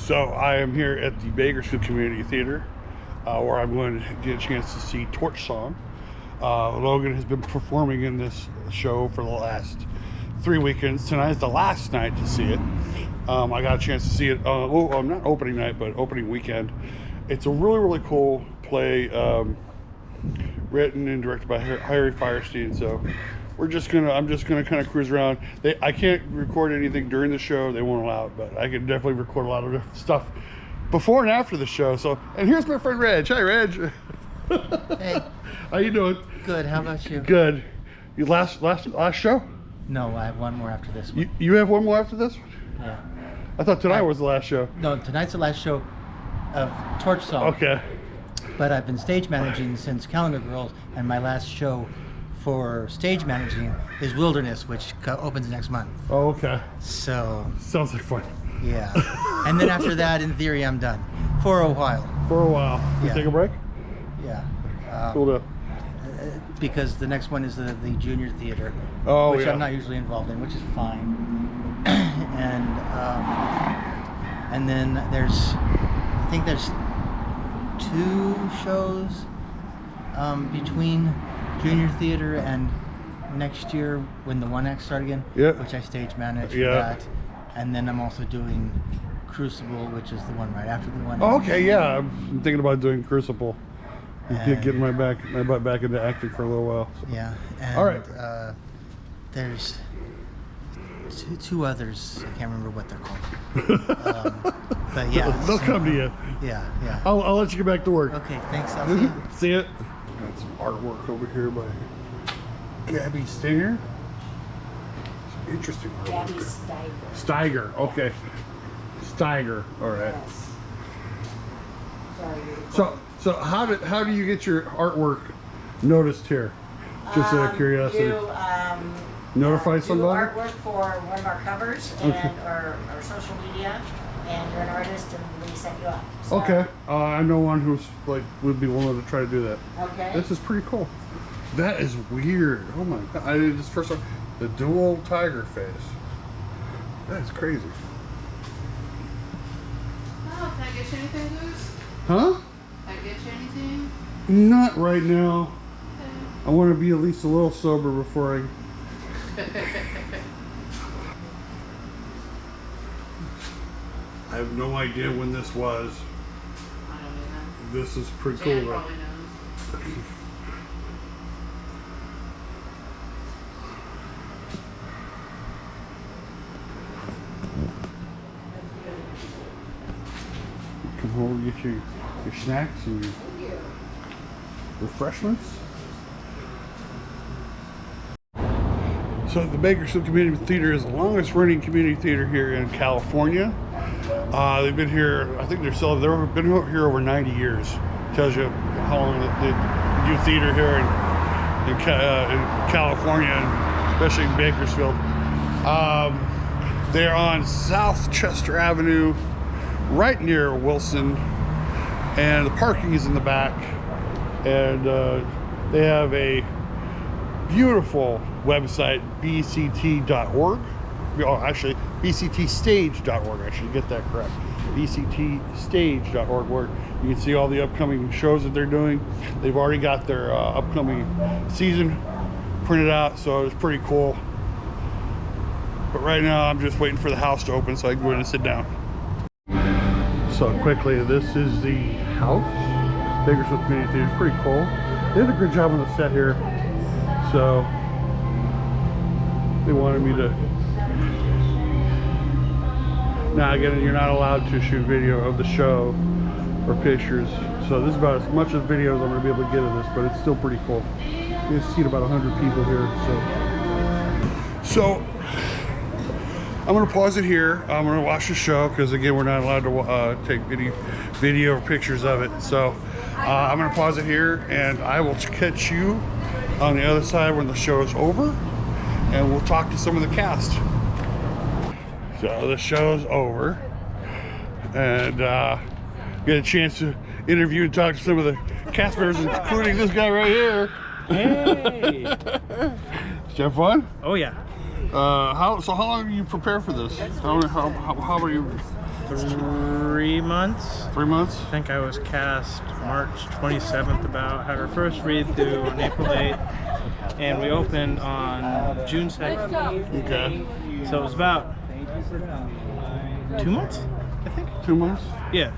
So I am here at the Bakersfield Community Theatre, where I'm going to get a chance to see Torch Song. Logan has been performing in this show for the last 3 weekends. Tonight is the last night to see it. I got a chance to see it, not opening night, but opening weekend. It's a really, really cool play, written and directed by Harvey Fierstein. So I'm just gonna kind of cruise around. I can't record anything during the show; they won't allow it. But I can definitely record a lot of different stuff before and after the show. So, and here's my friend Reg. Hi, Reg. Hey. How you doing? Good. How about you? Good. You last show? No, I have one more after this one. You have one more after this one? Yeah. I thought tonight was the last show. No, tonight's the last show of Torch Song. Okay. But I've been stage managing since Calendar Girls, and my last show for stage managing is Wilderness, which opens next month. Oh, okay. So. Sounds like fun. Yeah. And then after that, in theory, I'm done for a while. For a while. You take a break? Yeah. Cool up. Because the next one is the junior theater, which I'm not usually involved in, which is fine. And then I think there's 2 shows between junior theater and next year when the one act start again, which I stage manage for that. And then I'm also doing Crucible, which is the one right after the one. Oh, okay, yeah, I'm thinking about doing Crucible. Getting my butt back into acting for a little while. So. Yeah. And, all right. There's two others. I can't remember what they're called. But yeah, they'll come to you. Yeah, yeah. I'll let you get back to work. Okay, thanks. I'll see you. See it. Got some artwork over here by Gabby Stinger. Some interesting artwork. Gabby Steiger. Okay. Steiger. All right. Yes. Sorry. So how do you get your artwork noticed here? Just out of curiosity. Notify somebody? Do artwork for one of our covers and our social media, and you're an artist, and we set you up. So. Okay. I know one who's would be willing to try to do that. Okay. This is pretty cool. That is weird. Oh my god! I did this first time. The dual tiger face. That's crazy. Oh, can I get you anything, Goose? Huh? Can I get you anything? Not right now. Okay. I want to be at least a little sober before I. I have no idea when this was. I don't know. This is pretty Jan cool. probably knows. Come over, get your snacks and your refreshments. So the Bakersfield Community Theatre is the longest running community theater here in California. They've been here, I think they've been here over 90 years. Tells you how long they do theater here in California, and especially in Bakersfield. They're on South Chester Avenue, right near Wilson, and the parking is in the back. And they have a beautiful website, bct.org. Oh, actually, bctstage.org. I should get that correct. bctstage.org, where you can see all the upcoming shows that they're doing. They've already got their upcoming season printed out, so it's pretty cool. But right now, I'm just waiting for the house to open so I can go in and sit down. So quickly, this is the house. Bakersfield Community Theatre. It's pretty cool. They did a good job on the set here. So they wanted me to. Now again, you're not allowed to shoot video of the show or pictures. So this is about as much as videos I'm going to be able to get of this, but it's still pretty cool. You can see about 100 people here. So I'm going to pause it here. I'm going to watch the show because again, we're not allowed to take any video or pictures of it. So I'm going to pause it here, and I will catch you on the other side when the show is over, and we'll talk to some of the cast. So the show's over, and get a chance to interview and talk to some of the cast members, including this guy right here. Hey! Did you have fun? Oh yeah. How long do you prepare for this? How are you 3 months. 3 months? I think I was cast March 27th about, had our first read through on April 8th, and we opened on June 2nd. Okay. So it was about 2 months, I think. 2 months? Yeah.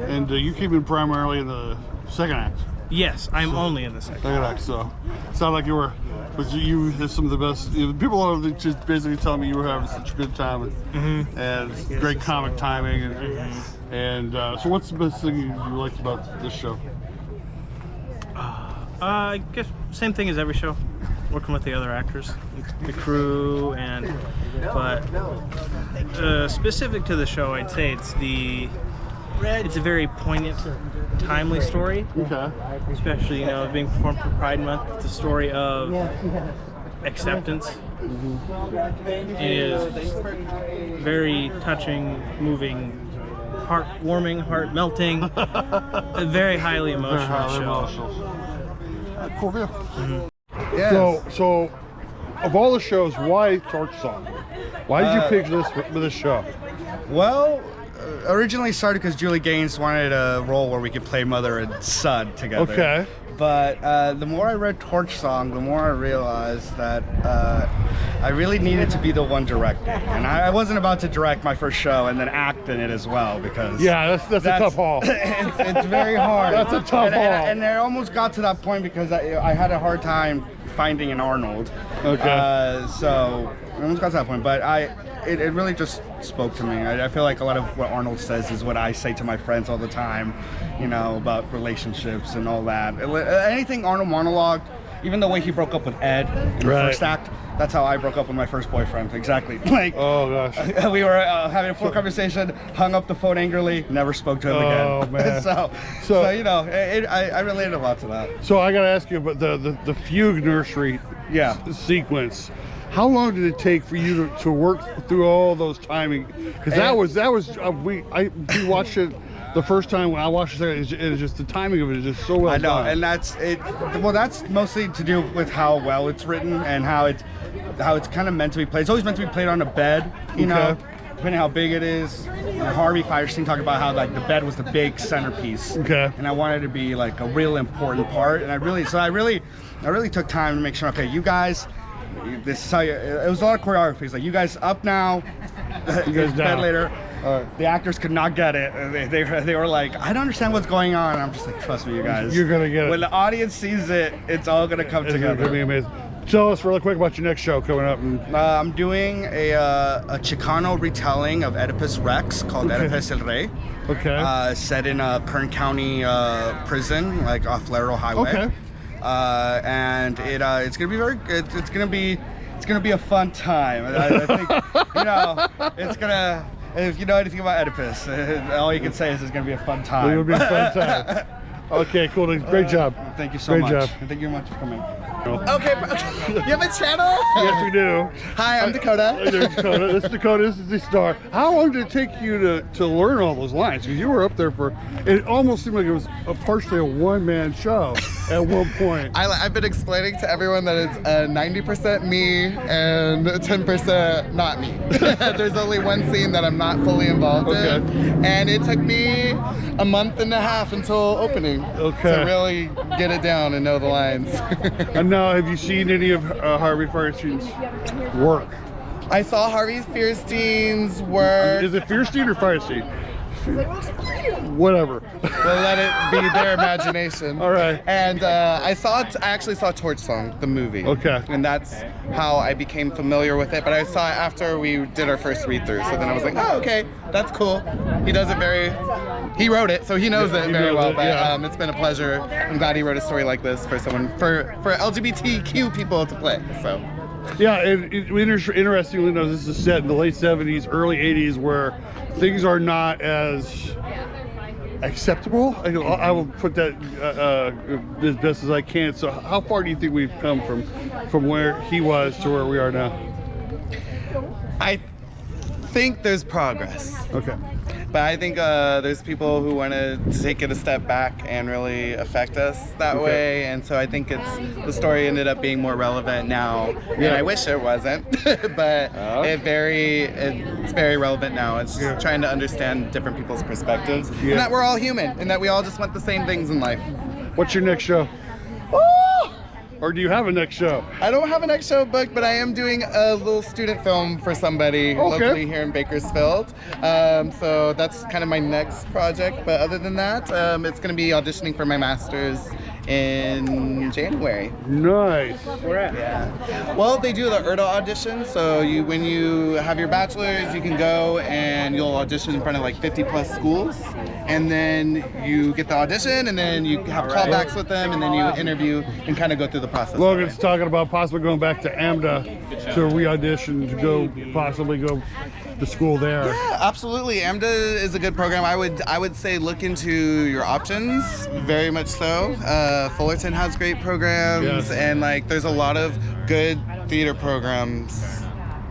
And you came in primarily in the second act. Yes, I'm only in the second. Second act, so it sounded like but you had some of the best. People are just basically telling me you were having such a good time and great comic timing. And so, what's the best thing you liked about this show? I guess same thing as every show. Working with the other actors, the crew, but specific to the show, I'd say it's a very poignant, timely story. Okay. Especially, being performed for Pride Month. It's a story of acceptance. It is very touching, moving, heart-warming, heart-melting, a very highly emotional show. Cool deal. Yes. So, of all the shows, why Torch Song? Why did you pick this show? Well, originally started because Julie Gaines wanted a role where we could play mother and son together. Okay. But the more I read Torch Song, the more I realized that I really needed to be the one directing. And I wasn't about to direct my first show and then act in it as well, because that's a tough haul. it's very hard. That's a tough haul. And I almost got to that point because I had a hard time finding an Arnold. Okay. So I almost got to that point, but it really just spoke to me. I feel like a lot of what Arnold says is what I say to my friends all the time, about relationships and all that. Anything Arnold monologue, even the way he broke up with Ed in the first act, that's how I broke up with my first boyfriend. Exactly. Like, oh gosh. We were having a full conversation, hung up the phone angrily, never spoke to him again. Oh man. so I related a lot to that. So I gotta ask you about the fugue nursery sequence. How long did it take for you to work through all those timing? Because we watched it the first time when I watched it. It's just the timing of it is just so well done. I know, and that's it. Well, that's mostly to do with how well it's written and how it's kind of meant to be played. It's always meant to be played on a bed, you know, depending how big it is. Harvey Fierstein talked about how like the bed was the big centerpiece. Okay. And I wanted it to be like a real important part, and I really took time to make sure. Okay, you guys. This is how it was a lot of choreography. It's like, you guys up now, you guys down later. The actors could not get it. They were like, I don't understand what's going on. And I'm just like, trust me, you guys. You're gonna get it. When the audience sees it, it's all gonna come together. It's gonna be amazing. Tell us really quick about your next show coming up. I'm doing a Chicano retelling of Oedipus Rex called Oedipus El Rey. Okay. Set in a Kern County prison, like off Laredo Highway. Okay. And it's gonna be it's gonna be a fun time. I think it's gonna. If you know anything about Oedipus, all you can say is it's gonna be a fun time. It'll be a fun time. Okay, cool. Great job. Thank you so much. Great job. And thank you very much for coming. Okay, you have a channel? Yes, we do. Hi, I'm Dakota. Dakota. This is Dakota. This is the star. How long did it take you to learn all those lines? Because you were up there it almost seemed like it was partially a one-man show at one point. I've been explaining to everyone that it's 90% me and 10% not me. There's only one scene that I'm not fully involved in. And it took me a month and a half until opening to really get it down and know the lines. And now, have you seen any of Harvey Fierstein's work? I saw Harvey Fierstein's work. Is it Fierstein or Fierstein? Whatever. We'll let it be their imagination. All right. And I actually saw Torch Song, the movie. Okay. And that's how I became familiar with it. But I saw it after we did our first read-through. So then I was like, oh, okay, that's cool. He does it he wrote it, so he knows it very well. But it's been a pleasure. I'm glad he wrote a story like this for LGBTQ people to play. So. Yeah, and interestingly enough, this is set in the late 70s, early 80s, where things are not as acceptable. I will put that as best as I can. So how far do you think we've come from where he was to where we are now? I think there's progress. Okay. But I think there's people who want to take it a step back and really affect us that way, and so I think the story ended up being more relevant now. And I wish it wasn't, but it's very relevant now. It's just trying to understand different people's perspectives, and that we're all human, and that we all just want the same things in life. What's your next show? Or do you have a next show? I don't have a next show booked, but I am doing a little student film for somebody locally here in Bakersfield. So that's kind of my next project. But other than that, it's going to be auditioning for my master's in January. Nice. Where at? Yeah. Well, they do the ERDA audition. So when you have your bachelor's, you can go and you'll audition in front of like 50 plus schools. And then you get the audition, and then you have callbacks with them, and then you interview and kind of go through the process. Logan's talking about possibly going back to AMDA to re-audition, to possibly go to school there. Yeah, absolutely. AMDA is a good program. I would say look into your options, very much so. Fullerton has great programs, and like there's a lot of good theater programs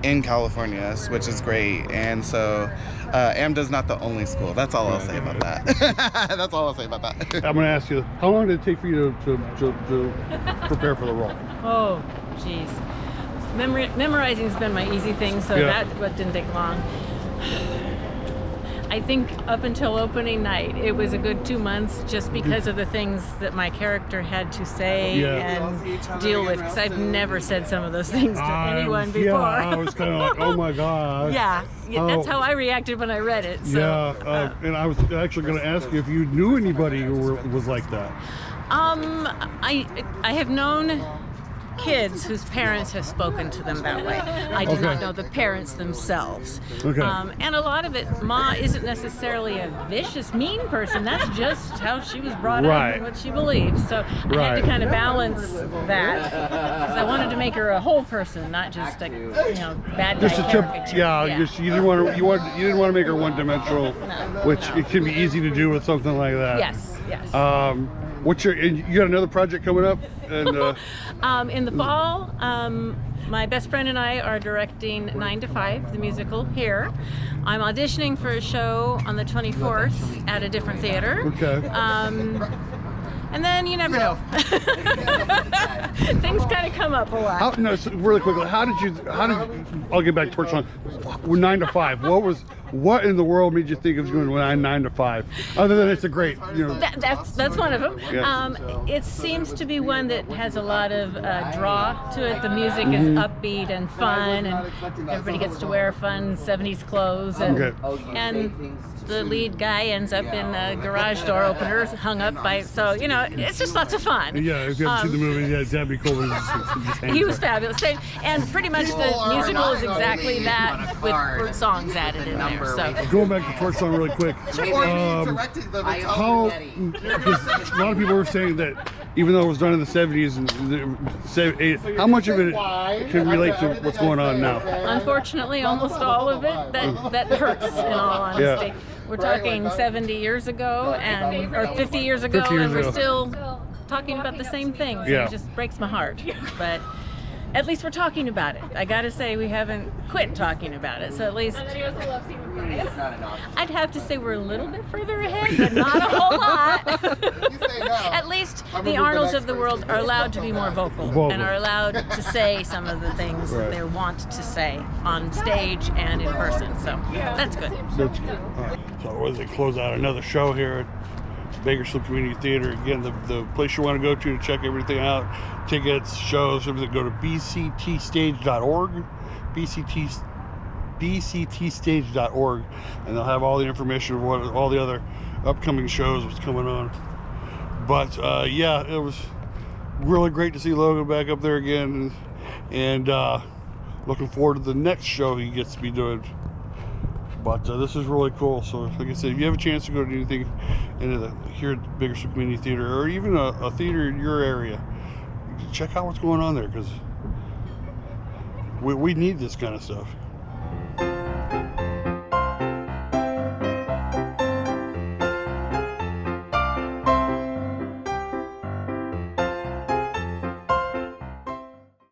in California, which is great. And so AMDA's not the only school. That's all I'll say about that. That's all I'll say about that. I'm going to ask you, how long did it take for you to prepare for the role? Oh, geez. Memorizing's been my easy thing, so that didn't take long. I think up until opening night, it was a good 2 months just because of the things that my character had to say and deal with, because I've never said some of those things to anyone before. Yeah, I was kind of like, oh my God. That's how I reacted when I read it. So, and I was actually going to ask you if you knew anybody who was like that. I have known kids whose parents have spoken to them that way. I do not know the parents themselves. And a lot of it, Ma isn't necessarily a vicious, mean person. That's just how she was brought up and what she believes. So I had to kind of balance that, because I wanted to make her a whole person, not just a bad guy caricature. You didn't want to make her one-dimensional, which it can be easy to do with something like that. Yes. You got another project coming up? And in the fall, my best friend and I are directing 9 to 5, the musical, here. I'm auditioning for a show on the 24th at a different theater. And then you never know. Things kind of come up a lot. Really quickly, I'll get back to Torch Song. 9 to 5. What in the world made you think it was going to 9 to 5? Other than it's a great, That's one of them. It seems to be one that has a lot of draw to it. The music is upbeat and fun, and everybody gets to wear fun 70s clothes, and the lead guy ends up in a garage door opener hung up by, so it's just lots of fun. Yeah, if you haven't seen the movie, that'd be cool. He was fabulous, and pretty much the musical is exactly that with songs added in there. So going back to Torch Song really quick, a lot of people were saying that even though it was done in the 70s and the 80s, how much of it can relate to what's going on now? Unfortunately, almost all of it. That hurts, in all honesty. We're talking 70 years ago, or 50 years ago, and we're still talking about the same things. It just breaks my heart. But at least we're talking about it. I gotta say, we haven't quit talking about it, so at least I'd have to say we're a little bit further ahead, but not a whole lot. At least the Arnolds of the world are allowed to be more vocal and are allowed to say some of the things that they want to say on stage and in person, so that's good. So as they close out another show here at Bakersfield Community Theatre, again, the place you want to go to check everything out, tickets, shows, everything, go to bctstage.org, bctstage.org, and they'll have all the information of what all the other upcoming shows, what's coming on. But it was really great to see Logan back up there again, and looking forward to the next show he gets to be doing. But this is really cool. So like I said, if you have a chance to go to anything here at the Bakersfield Community Theatre, or even a theater in your area, check out what's going on there, because we need this kind of stuff.